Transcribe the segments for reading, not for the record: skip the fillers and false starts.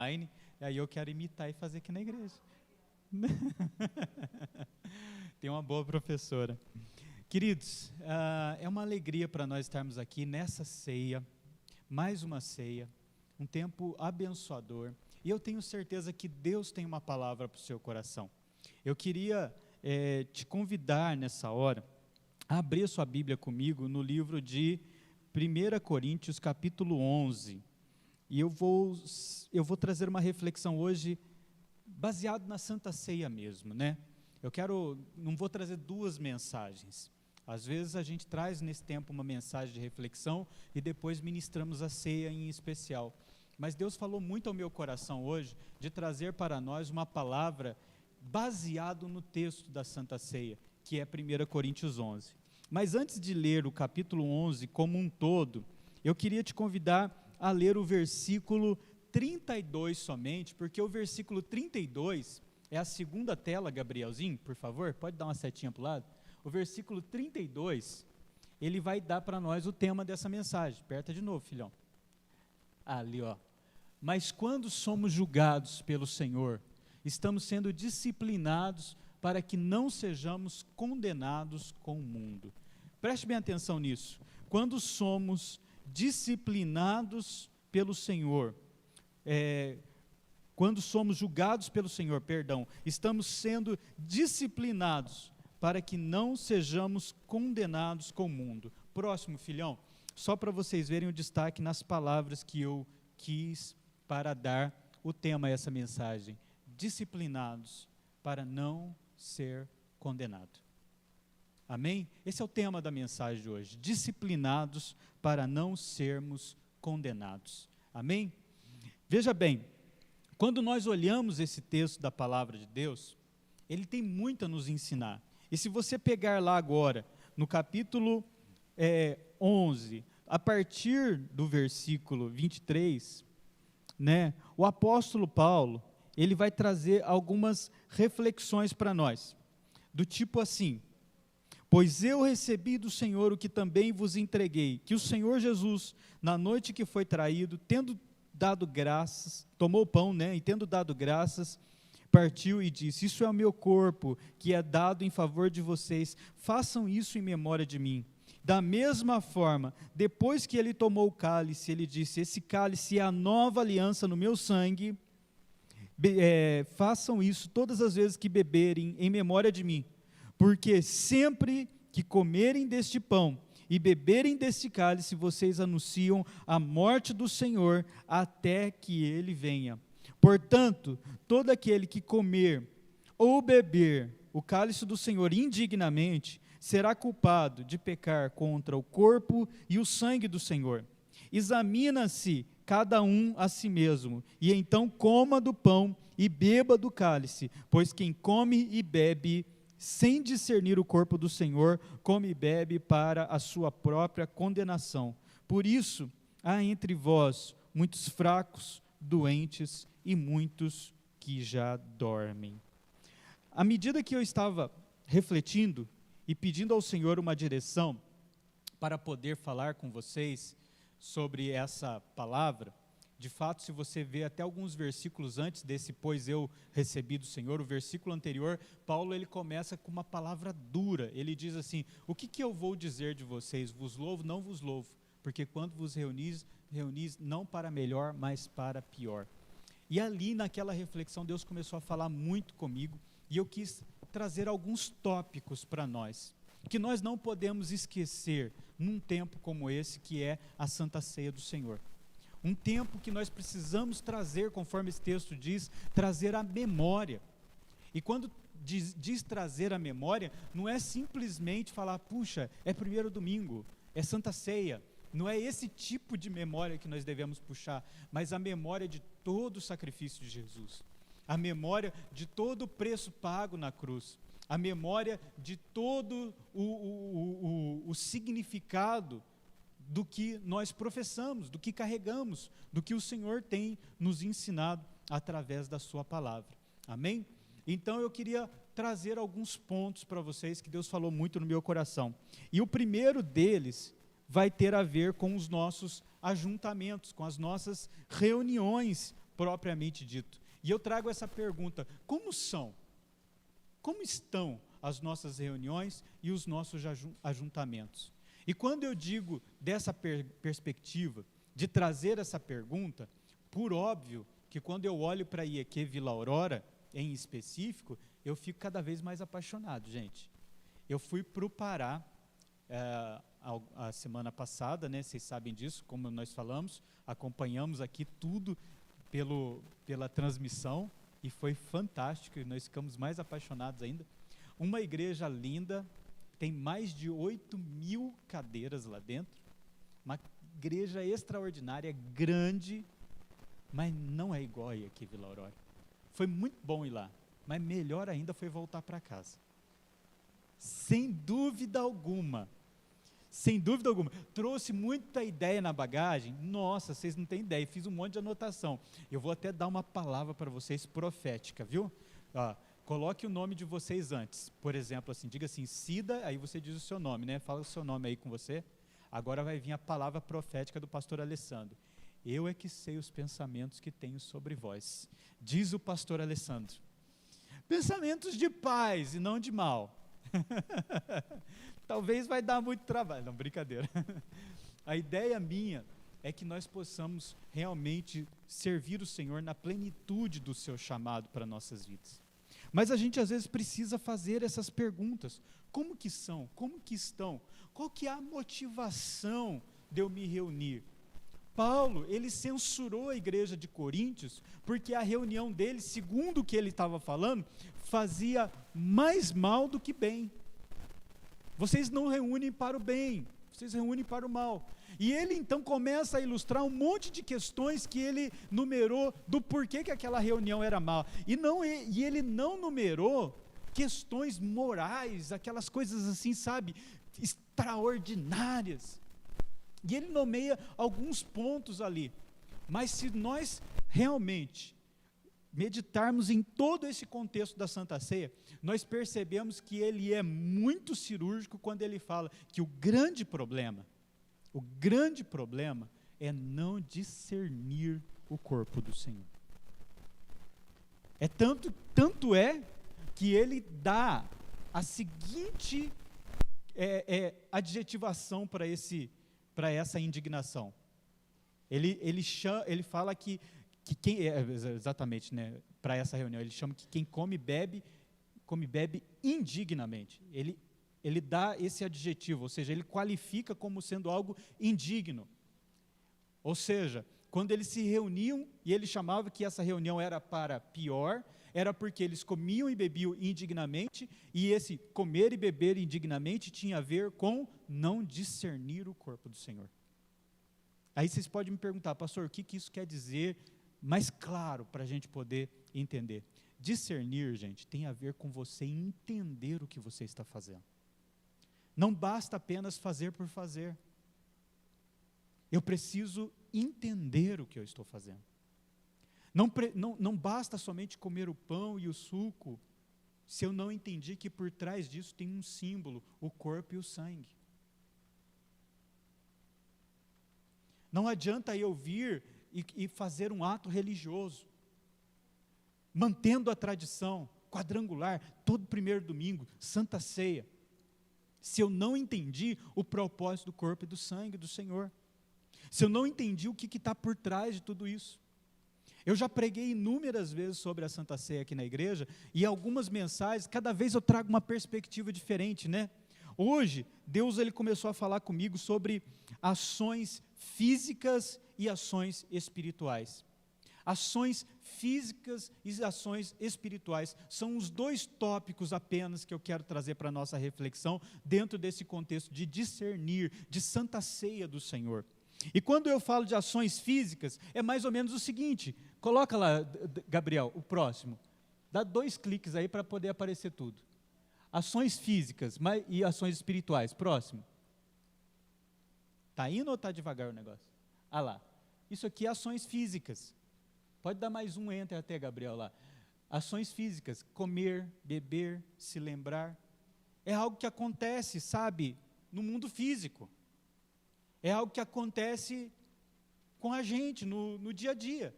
online, e aí eu quero imitar e fazer aqui na igreja. Tem uma boa professora. Queridos, é uma alegria para nós estarmos aqui nessa ceia, mais uma ceia, um tempo abençoador, e eu tenho certeza que Deus tem uma palavra para o seu coração. Eu queria te convidar nessa hora a abrir sua Bíblia comigo no livro de 1 Coríntios, capítulo 11, e eu vou trazer uma reflexão hoje baseado na Santa Ceia mesmo, né? Não vou trazer duas mensagens. Às vezes a gente traz nesse tempo uma mensagem de reflexão e depois ministramos a ceia em especial. Mas Deus falou muito ao meu coração hoje de trazer para nós uma palavra baseado no texto da Santa Ceia, que é 1 Coríntios 11. Mas antes de ler o capítulo 11 como um todo, eu queria te convidar a ler o versículo 32 somente, porque o versículo 32 é a segunda tela, Gabrielzinho, por favor, pode dar uma setinha para o lado. O versículo 32, ele vai dar para nós o tema dessa mensagem. Aperta de novo, filhão. Ali, ó. Mas quando somos julgados pelo Senhor, estamos sendo disciplinados para que não sejamos condenados com o mundo. Preste bem atenção nisso. Quando somos disciplinados pelo Senhor, quando somos julgados pelo Senhor, estamos sendo disciplinados para que não sejamos condenados com o mundo. Próximo, filhão, só para vocês verem o destaque nas palavras que eu quis para dar o tema a essa mensagem. Disciplinados para não ser condenado. Amém? Esse é o tema da mensagem de hoje. Disciplinados para não sermos condenados. Amém? Veja bem, quando nós olhamos esse texto da palavra de Deus, ele tem muito a nos ensinar. E se você pegar lá agora, no capítulo 11, a partir do versículo 23, né, o apóstolo Paulo, ele vai trazer algumas reflexões para nós, do tipo assim: pois eu recebi do Senhor o que também vos entreguei, que o Senhor Jesus, na noite que foi traído, tendo dado graças, tomou o pão, né, e tendo dado graças, partiu e disse: isso é o meu corpo, que é dado em favor de vocês, façam isso em memória de mim. Da mesma forma, depois que ele tomou o cálice, ele disse: esse cálice é a nova aliança no meu sangue, façam isso todas as vezes que beberem em memória de mim, porque sempre que comerem deste pão e beberem deste cálice, vocês anunciam a morte do Senhor até que ele venha. Portanto, todo aquele que comer ou beber o cálice do Senhor indignamente, será culpado de pecar contra o corpo e o sangue do Senhor. Examina-se cada um a si mesmo, e então coma do pão e beba do cálice, pois quem come e bebe sem discernir o corpo do Senhor, come e bebe para a sua própria condenação. Por isso, há entre vós muitos fracos, doentes e muitos que já dormem. À medida que eu estava refletindo e pedindo ao Senhor uma direção para poder falar com vocês sobre essa palavra, de fato, se você ver até alguns versículos antes desse, pois eu recebi do Senhor, o versículo anterior, Paulo ele começa com uma palavra dura. Ele diz assim: o que eu vou dizer de vocês? Vos louvo, não vos louvo, porque quando vos reunis não para melhor, mas para pior. E ali naquela reflexão Deus começou a falar muito comigo, e eu quis trazer alguns tópicos para nós, que nós não podemos esquecer num tempo como esse, que é a Santa Ceia do Senhor. Um tempo que nós precisamos trazer, conforme esse texto diz, trazer a memória. E quando diz trazer a memória, não é simplesmente falar: puxa, é primeiro domingo, é Santa Ceia. Não é esse tipo de memória que nós devemos puxar, mas a memória de todo o sacrifício de Jesus. A memória de todo o preço pago na cruz. A memória de todo o significado do que nós professamos, do que carregamos, do que o Senhor tem nos ensinado através da sua palavra. Amém? Então eu queria trazer alguns pontos para vocês que Deus falou muito no meu coração. E o primeiro deles vai ter a ver com os nossos ajuntamentos, com as nossas reuniões propriamente dito. E eu trago essa pergunta: como estão as nossas reuniões e os nossos ajuntamentos? E quando eu digo dessa perspectiva, de trazer essa pergunta, por óbvio que quando eu olho para a IEQ Vila Aurora, em específico, eu fico cada vez mais apaixonado, gente. Eu fui para o Pará, a semana passada, né, vocês sabem disso, como nós falamos, acompanhamos aqui tudo pela transmissão, e foi fantástico, e nós ficamos mais apaixonados ainda. Uma igreja linda, tem mais de 8.000 cadeiras lá dentro, uma igreja extraordinária, grande, mas não é igual aí aqui Vila Aurora. Foi muito bom ir lá, mas melhor ainda foi voltar para casa. Sem dúvida alguma, trouxe muita ideia na bagagem. Nossa, vocês não têm ideia, fiz um monte de anotação. Eu vou até dar uma palavra para vocês profética, viu? Coloque o nome de vocês antes, por exemplo, assim, diga assim, Cida, aí você diz o seu nome, né? Fala o seu nome aí com você. Agora vai vir a palavra profética do pastor Alessandro. Eu é que sei os pensamentos que tenho sobre vós, diz o pastor Alessandro. Pensamentos de paz e não de mal. Talvez vai dar muito trabalho, não, brincadeira. A ideia minha é que nós possamos realmente servir o Senhor na plenitude do seu chamado para nossas vidas. Mas a gente às vezes precisa fazer essas perguntas: como que são? Como que estão? Qual que é a motivação de eu me reunir? Paulo, ele censurou a igreja de Coríntios, porque a reunião dele, segundo o que ele estava falando, fazia mais mal do que bem. Vocês não reúnem para o bem, vocês reúnem para o mal. E ele então começa a ilustrar um monte de questões que ele numerou do porquê que aquela reunião era mal. E ele não numerou questões morais, aquelas coisas assim, sabe, extraordinárias. E ele nomeia alguns pontos ali. Mas se nós realmente meditarmos em todo esse contexto da Santa Ceia, nós percebemos que ele é muito cirúrgico quando ele fala que o grande problema é não discernir o corpo do Senhor. Tanto é que ele dá a seguinte adjetivação para essa indignação. Ele fala que quem, exatamente, né, para essa reunião, ele chama que quem come e bebe indignamente. Ele dá esse adjetivo, ou seja, ele qualifica como sendo algo indigno. Ou seja, quando eles se reuniam, e ele chamava que essa reunião era para pior, era porque eles comiam e bebiam indignamente, e esse comer e beber indignamente tinha a ver com não discernir o corpo do Senhor. Aí vocês podem me perguntar: pastor, o que isso quer dizer mais claro para a gente poder entender? Discernir, gente, tem a ver com você entender o que você está fazendo. Não basta apenas fazer por fazer. Eu preciso entender o que eu estou fazendo. Não basta somente comer o pão e o suco, se eu não entendi que por trás disso tem um símbolo, o corpo e o sangue. Não adianta eu vir e fazer um ato religioso, mantendo a tradição quadrangular, todo primeiro domingo, Santa Ceia, se eu não entendi o propósito do corpo e do sangue do Senhor, se eu não entendi o que está por trás de tudo isso. Eu já preguei inúmeras vezes sobre a Santa Ceia aqui na igreja, e algumas mensagens, cada vez eu trago uma perspectiva diferente, né? Hoje, Deus ele começou a falar comigo sobre ações físicas e ações espirituais. Ações físicas e ações espirituais são os dois tópicos apenas que eu quero trazer para a nossa reflexão dentro desse contexto de discernir, de Santa Ceia do Senhor. E quando eu falo de ações físicas, é mais ou menos o seguinte: coloca lá, Gabriel, o próximo, dá 2 cliques aí para poder aparecer tudo. Ações físicas e ações espirituais, próximo. Está indo ou está devagar o negócio? Ah lá, isso aqui é ações físicas. Pode dar mais um enter até, Gabriel, lá. Ações físicas, comer, beber, se lembrar. É algo que acontece, sabe, no mundo físico. É algo que acontece com a gente no dia a dia.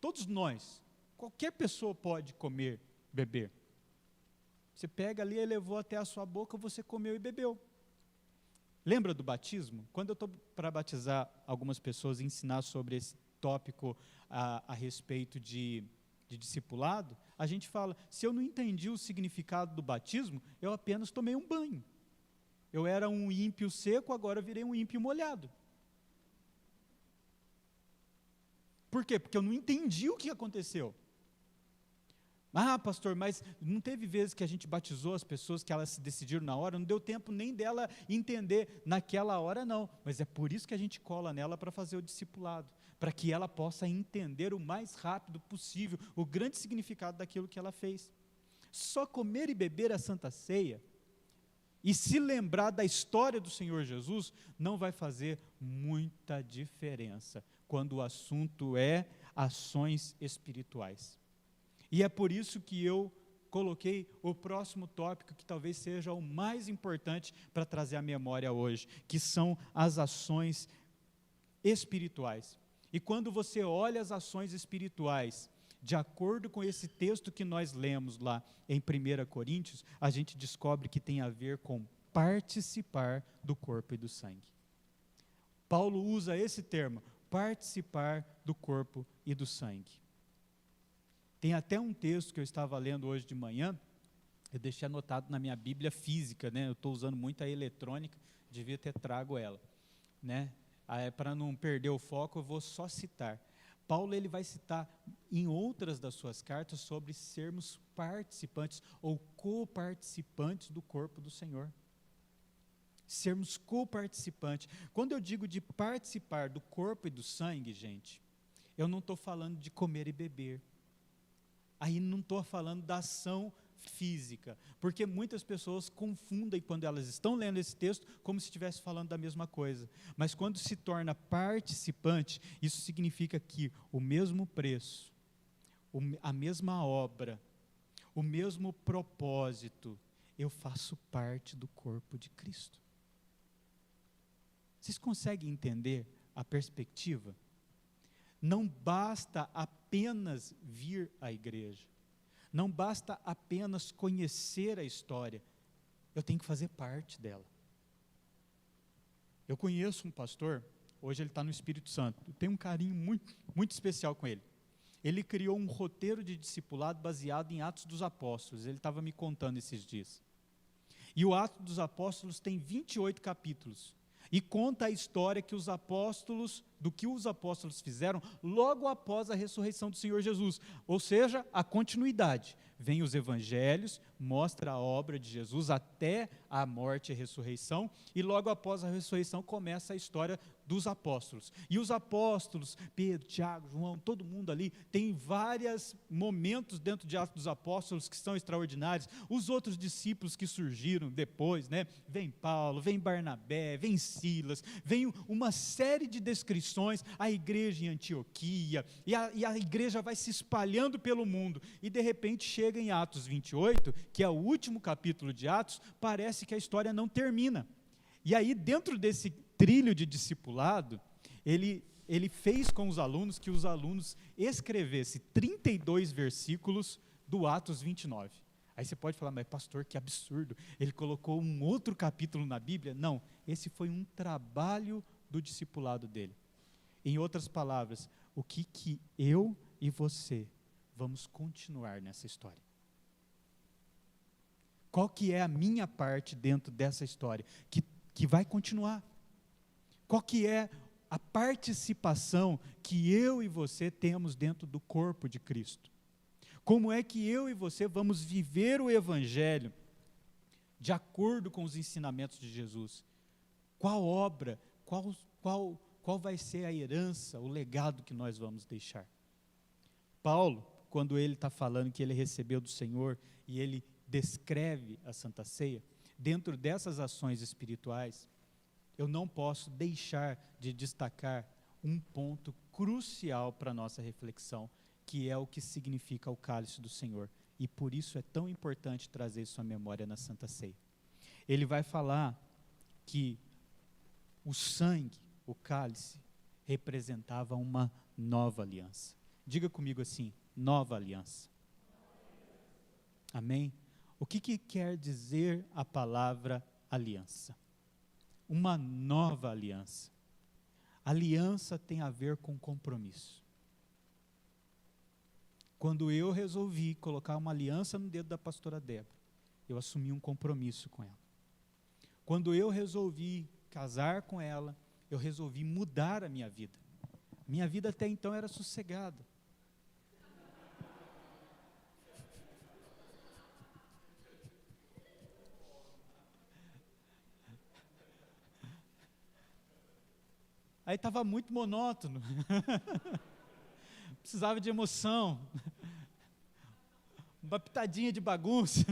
Todos nós, qualquer pessoa pode comer, beber. Você pega ali, levou até a sua boca, você comeu e bebeu. Lembra do batismo? Quando eu estou para batizar algumas pessoas e ensinar sobre esse tópico a respeito de discipulado, a gente fala, se eu não entendi o significado do batismo, eu apenas tomei um banho. Eu era um ímpio seco, agora eu virei um ímpio molhado. Por quê? Porque eu não entendi o que aconteceu. Ah, pastor, mas não teve vezes que a gente batizou as pessoas que elas se decidiram na hora, não deu tempo nem dela entender naquela hora, não. Mas é por isso que a gente cola nela para fazer o discipulado, para que ela possa entender o mais rápido possível o grande significado daquilo que ela fez. Só comer e beber a Santa Ceia e se lembrar da história do Senhor Jesus não vai fazer muita diferença quando o assunto é ações espirituais. E é por isso que eu coloquei o próximo tópico, que talvez seja o mais importante para trazer à memória hoje, que são as ações espirituais. E quando você olha as ações espirituais, de acordo com esse texto que nós lemos lá em 1 Coríntios, a gente descobre que tem a ver com participar do corpo e do sangue. Paulo usa esse termo, participar do corpo e do sangue. Tem até um texto que eu estava lendo hoje de manhã, eu deixei anotado na minha Bíblia física, né? Eu estou usando muito a eletrônica, devia ter trago ela, né? Para não perder o foco, eu vou só citar. Paulo ele vai citar em outras das suas cartas sobre sermos participantes ou coparticipantes do corpo do Senhor. Sermos coparticipantes. Quando eu digo de participar do corpo e do sangue, gente, eu não estou falando de comer e beber. Aí não estou falando da ação física, porque muitas pessoas confundem quando elas estão lendo esse texto como se estivesse falando da mesma coisa. Mas quando se torna participante, isso significa que o mesmo preço, a mesma obra, o mesmo propósito, eu faço parte do corpo de Cristo. Vocês conseguem entender a perspectiva? Não basta apenas vir à igreja, não basta apenas conhecer a história, eu tenho que fazer parte dela. Eu conheço um pastor, hoje ele está no Espírito Santo, eu tenho um carinho muito, muito especial com ele. Ele criou um roteiro de discipulado baseado em Atos dos Apóstolos, ele estava me contando esses dias. E o Atos dos Apóstolos tem 28 capítulos. E conta a história que os apóstolos, do que os apóstolos fizeram logo após a ressurreição do Senhor Jesus. Ou seja, a continuidade. Vem os evangelhos, mostra a obra de Jesus até a morte e a ressurreição, e logo após a ressurreição começa a história dos apóstolos. E os apóstolos, Pedro, Tiago, João, todo mundo ali, tem vários momentos dentro de Atos dos Apóstolos que são extraordinários. Os outros discípulos que surgiram depois, né? Vem Paulo, vem Barnabé, vem Silas, vem uma série de descrições, a igreja em Antioquia, e a igreja vai se espalhando pelo mundo, e de repente chega em Atos 28, que é o último capítulo de Atos, parece que a história não termina. E aí, dentro desse trilho de discipulado, ele fez com os alunos que os alunos escrevessem 32 versículos do Atos 29. Aí você pode falar, mas pastor, que absurdo, ele colocou um outro capítulo na Bíblia? Não, esse foi um trabalho do discipulado dele. Em outras palavras, o que eu e você vamos continuar nessa história? Qual que é a minha parte dentro dessa história que vai continuar? Qual que é a participação que eu e você temos dentro do corpo de Cristo? Como é que eu e você vamos viver o Evangelho de acordo com os ensinamentos de Jesus? Qual obra, qual vai ser a herança, o legado que nós vamos deixar? Paulo, quando ele está falando que ele recebeu do Senhor e ele descreve a Santa Ceia, dentro dessas ações espirituais, eu não posso deixar de destacar um ponto crucial para a nossa reflexão, que é o que significa o cálice do Senhor. E por isso é tão importante trazer isso à memória na Santa Ceia. Ele vai falar que o sangue, o cálice, representava uma nova aliança. Diga comigo assim: nova aliança. Amém? O que quer dizer a palavra aliança? Uma nova aliança. Aliança tem a ver com compromisso. Quando eu resolvi colocar uma aliança no dedo da pastora Débora, eu assumi um compromisso com ela. Quando eu resolvi casar com ela, eu resolvi mudar a minha vida. Minha vida até então era sossegada. Aí estava muito monótono. Precisava de emoção. Uma pitadinha de bagunça.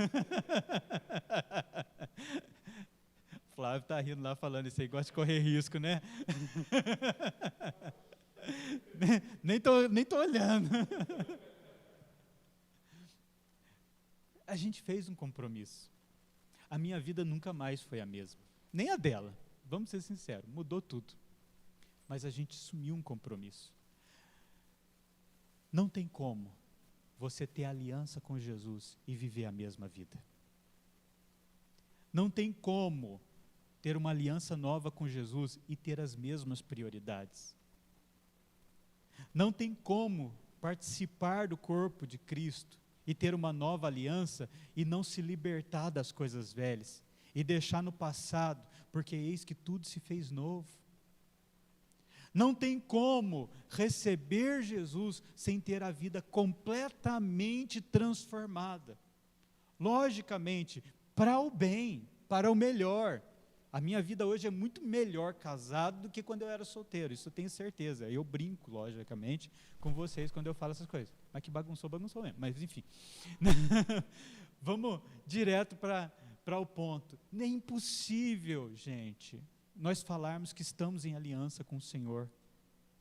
Flávio está rindo lá falando isso aí, gosta de correr risco, né? nem tô olhando. A gente fez um compromisso. A minha vida nunca mais foi a mesma. Nem a dela, vamos ser sinceros, mudou tudo. Mas a gente assumiu um compromisso. Não tem como você ter aliança com Jesus e viver a mesma vida. Não tem como ter uma aliança nova com Jesus e ter as mesmas prioridades. Não tem como participar do corpo de Cristo e ter uma nova aliança e não se libertar das coisas velhas e deixar no passado, porque eis que tudo se fez novo. Não tem como receber Jesus sem ter a vida completamente transformada. Logicamente, para o bem, para o melhor. A minha vida hoje é muito melhor casado do que quando eu era solteiro, isso eu tenho certeza. Eu brinco, logicamente, com vocês quando eu falo essas coisas. Mas que bagunçou mesmo. Mas enfim. Vamos direto para o ponto. É impossível, gente, nós falarmos que estamos em aliança com o Senhor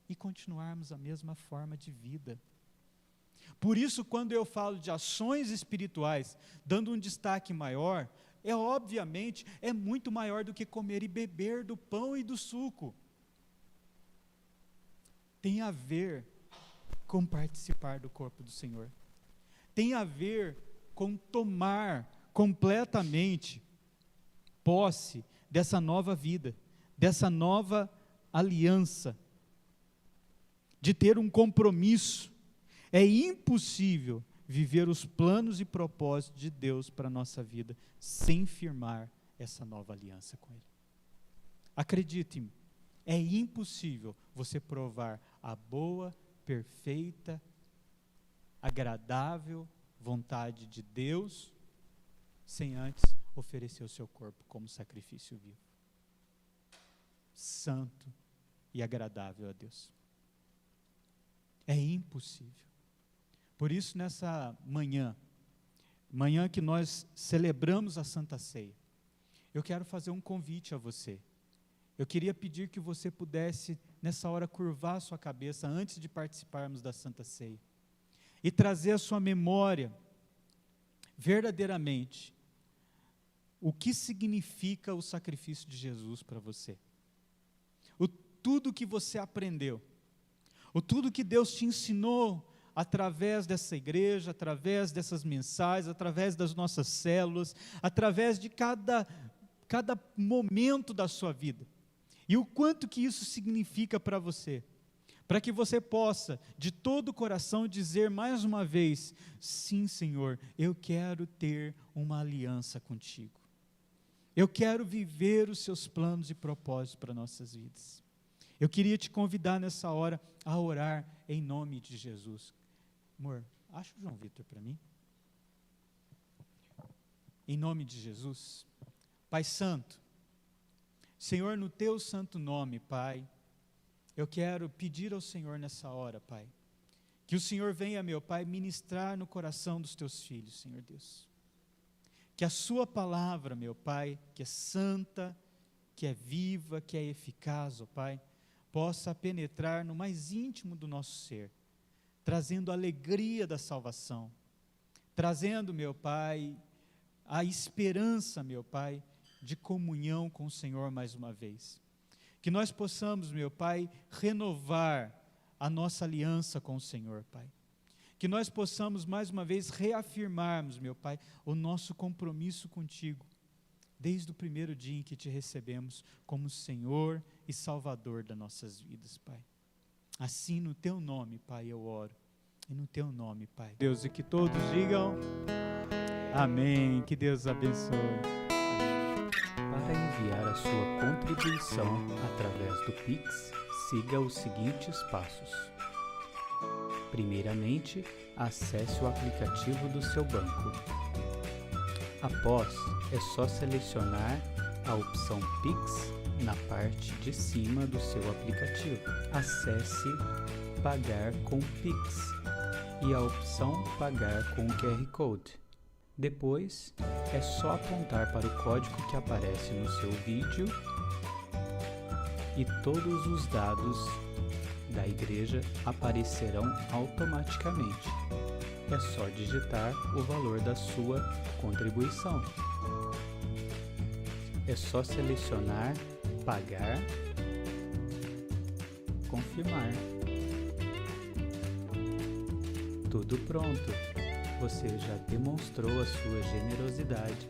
e continuarmos a mesma forma de vida. Por isso, quando eu falo de ações espirituais, dando um destaque maior, obviamente, é muito maior do que comer e beber do pão e do suco. Tem a ver com participar do corpo do Senhor. Tem a ver com tomar completamente posse dessa nova vida, dessa nova aliança, de ter um compromisso. É impossível viver os planos e propósitos de Deus para a nossa vida sem firmar essa nova aliança com Ele. Acredite-me, é impossível você provar a boa, perfeita, agradável vontade de Deus sem antes oferecer o seu corpo como sacrifício vivo, santo e agradável a Deus. É impossível. Por isso, nessa manhã que nós celebramos a Santa Ceia, eu quero fazer um convite a você. Eu queria pedir que você pudesse, nessa hora, curvar a sua cabeça antes de participarmos da Santa Ceia e trazer à sua memória, verdadeiramente, o que significa o sacrifício de Jesus para você. Tudo que você aprendeu, tudo que Deus te ensinou através dessa igreja, através dessas mensagens, através das nossas células, através de cada momento da sua vida. E o quanto que isso significa para você. Para que você possa, de todo o coração, dizer mais uma vez: sim, Senhor, eu quero ter uma aliança contigo. Eu quero viver os seus planos e propósitos para nossas vidas. Eu queria te convidar nessa hora a orar em nome de Jesus. Amor, acha o João Vitor para mim. Em nome de Jesus. Pai Santo, Senhor, no teu santo nome, Pai, eu quero pedir ao Senhor nessa hora, Pai, que o Senhor venha, meu Pai, ministrar no coração dos teus filhos, Senhor Deus. Que a sua palavra, meu Pai, que é santa, que é viva, que é eficaz, ó Pai, possa penetrar no mais íntimo do nosso ser, trazendo a alegria da salvação, trazendo, meu Pai, a esperança, meu Pai, de comunhão com o Senhor mais uma vez. Que nós possamos, meu Pai, renovar a nossa aliança com o Senhor, Pai. Que nós possamos mais uma vez reafirmarmos, meu Pai, o nosso compromisso contigo, desde o primeiro dia em que te recebemos como Senhor e Salvador das nossas vidas, Pai. Assim, no teu nome, Pai, eu oro. E no teu nome, Pai. Deus, e que todos digam amém. Que Deus abençoe. Para enviar a sua contribuição através do Pix, siga os seguintes passos. Primeiramente, acesse o aplicativo do seu banco. Após, é só selecionar a opção Pix na parte de cima do seu aplicativo. Acesse Pagar com Pix e a opção Pagar com QR Code. Depois, é só apontar para o código que aparece no seu vídeo e todos os dados da igreja aparecerão automaticamente. É só digitar o valor da sua contribuição. É só selecionar Pagar, Confirmar. Tudo pronto. Você já demonstrou a sua generosidade.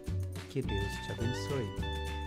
Que Deus te abençoe.